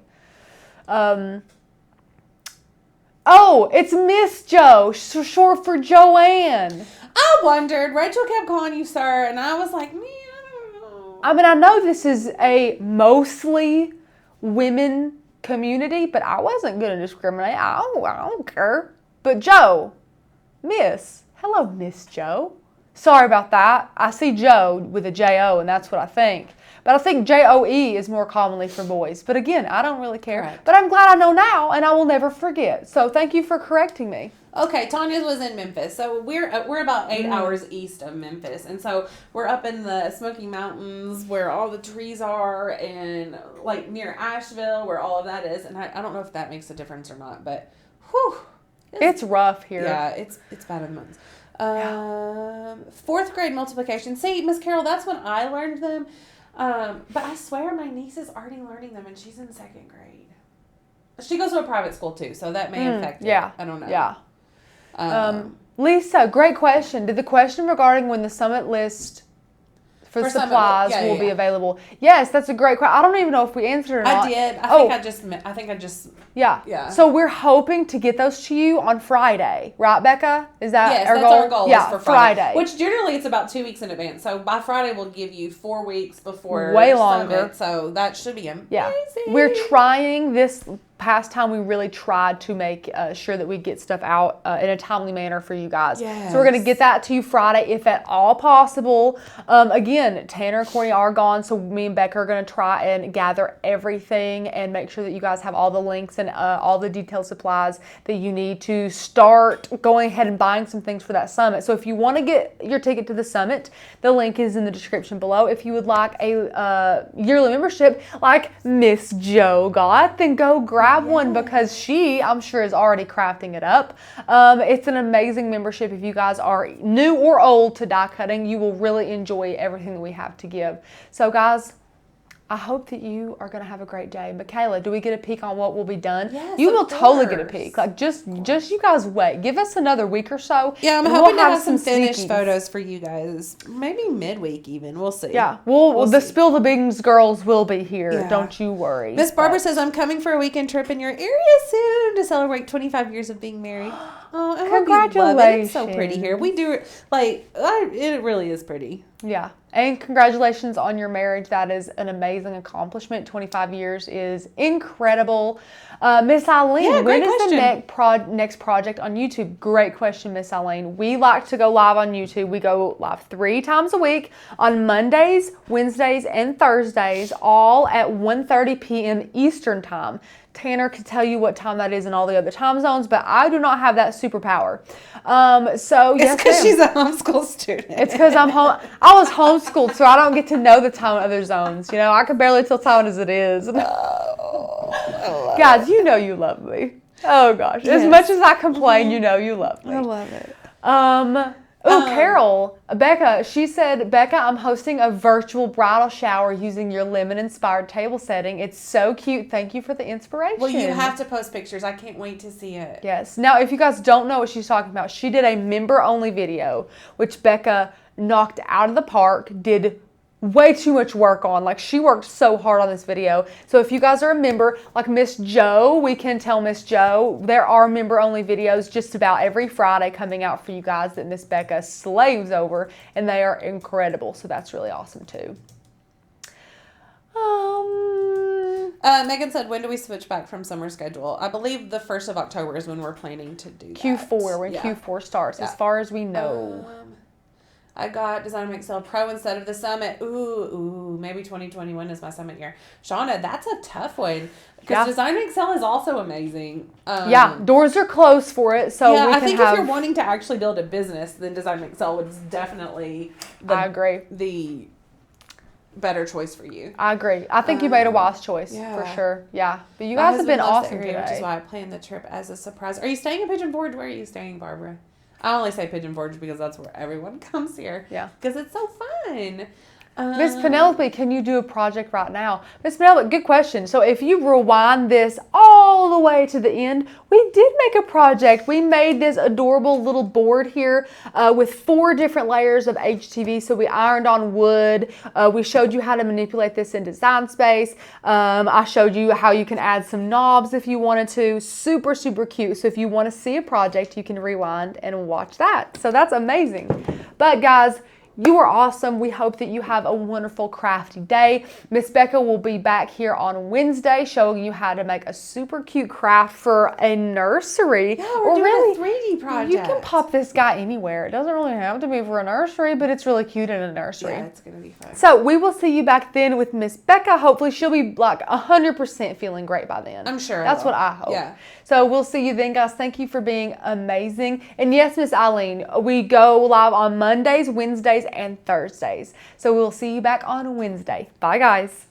Oh, it's Miss Joe, short for Joanne. I wondered. Rachel kept calling you sir, and I was like, man, I don't know. I mean, I know this is a mostly women community, but I wasn't going to discriminate. I don't care. But Joe, Miss, hello, Miss Joe. Sorry about that. I see Joe with a J-O, and that's what I think. But I think J-O-E is more commonly for boys. But again, I don't really care. Correct. But I'm glad I know now, and I will never forget. So thank you for correcting me. Okay, Tanya's was in Memphis, so we're about 8 hours east of Memphis, and so we're up in the Smoky Mountains where all the trees are, and like near Asheville where all of that is. And I don't know if that makes a difference or not, but whew, It's rough here. Yeah, it's bad in the mountains. 4th grade multiplication. See, Miss Carol, that's when I learned them. But I swear my niece is already learning them, and she's in 2nd grade. She goes to a private school too, so that may affect it. Yeah. I don't know. Yeah. Lisa, great question. Did the question regarding when the summit list for supplies will be available? Yes, that's a great question. I don't even know if we answered it or not. I did. I think I just. Yeah. So we're hoping to get those to you on Friday, right, Becca? Is that yes, our that's goal? our goal? Yeah, is for Friday. Friday. Which generally it's about 2 weeks in advance. So by Friday we'll give you 4 weeks before. Way longer. Summit, so that should be amazing. Yeah. We're trying this. Past time we really tried to make sure that we get stuff out in a timely manner for you guys. Yes. So we're going to get that to you Friday if at all possible. Again, Tanner and Courtney are gone, so me and Becca are going to try and gather everything and make sure that you guys have all the links and all the detailed supplies that you need to start going ahead and buying some things for that summit. So if you want to get your ticket to the summit, the link is in the description below. If you would like a yearly membership like Miss Joe got, then go grab one because she, I'm sure, is already crafting it up. It's an amazing membership. If you guys are new or old to die cutting, you will really enjoy everything that we have to give. So guys, I hope that you are going to have a great day. Michaela, do we get a peek on what will be done? Yes, you will of totally get a course. peek. Like just you guys wait. Give us another week or so. Yeah, I'm and hoping we'll to have some finished sneakies. photos for you guys. Maybe midweek even. We'll see. Yeah, We'll the see. Spill the Beans girls will be here. Yeah. Don't you worry. Miss Barbara says, I'm coming for a weekend trip in your area soon to celebrate 25 years of being married. Oh, I hope you love it. It's so pretty here. We do, it really is pretty. Yeah. And congratulations on your marriage. That is an amazing accomplishment. 25 years is incredible. Miss Eileen, when is the next project on YouTube? Great question, Miss Eileen. We like to go live on YouTube. We go live 3 times a week on Mondays, Wednesdays, and Thursdays, all at 1:30 p.m. Eastern Time. Tanner could tell you what time that is in all the other time zones, but I do not have that superpower. So yes, it's because she's a homeschool student. It's because I was homeschooled, so I don't get to know the time in other zones. You know, I can barely tell time as it is. Guys, you know you love me. Oh gosh, Yes. As much as I complain, you know you love me. I love it. Carol, Becca, she said, Becca, I'm hosting a virtual bridal shower using your lemon-inspired table setting. It's so cute. Thank you for the inspiration. Well, you have to post pictures. I can't wait to see it. Yes. Now, if you guys don't know what she's talking about, she did a member-only video, which Becca knocked out of the park, did way too much work on. Like, she worked so hard on this video. So if you guys are a member, like Miss Joe, we can tell Miss Joe, there are member-only videos just about every Friday coming out for you guys that Miss Becca slaves over, and they are incredible. So that's really awesome too. Megan said, when do we switch back from summer schedule? I believe the 1st of October is when we're planning to do that. Q4, when Q4 starts, as far as we know. I got Design Excel Pro instead of the Summit. Ooh, maybe 2021 is my Summit year. Shauna, that's a tough one. Because Design Excel is also amazing. Doors are closed for it, so yeah, we I can think have... if you're wanting to actually build a business, then Design Excel was definitely I agree. The better choice for you. I agree. I think you made a wise choice, for sure. Yeah. But you guys have been awesome today. Which is why I planned the trip as a surprise. Are you staying in Pigeon Forge? Where are you staying, Barbara? I only say Pigeon Forge because that's where everyone comes here. Yeah. Because it's so fun. Miss Penelope, can you do a project right now? Miss Penelope, good question. So if you rewind this all the way to the end, we did make a project. We made this adorable little board here with 4 different layers of HTV. So we ironed on wood. We showed you how to manipulate this in Design Space. I showed you how you can add some knobs if you wanted to. Super, super cute. So if you want to see a project, you can rewind and watch that. So that's amazing. But guys, you are awesome. We hope that you have a wonderful crafty day. Miss Becca will be back here on Wednesday showing you how to make a super cute craft for a nursery. Yeah, we're doing a 3D project. You can pop this guy anywhere. It doesn't really have to be for a nursery, but it's really cute in a nursery. Yeah, it's going to be fun. So we will see you back then with Miss Becca. Hopefully she'll be like 100% feeling great by then. I'm sure. That's what I hope. Yeah. So we'll see you then, guys. Thank you for being amazing. And yes, Miss Eileen, we go live on Mondays, Wednesdays, and Thursdays. So we'll see you back on Wednesday. Bye, guys.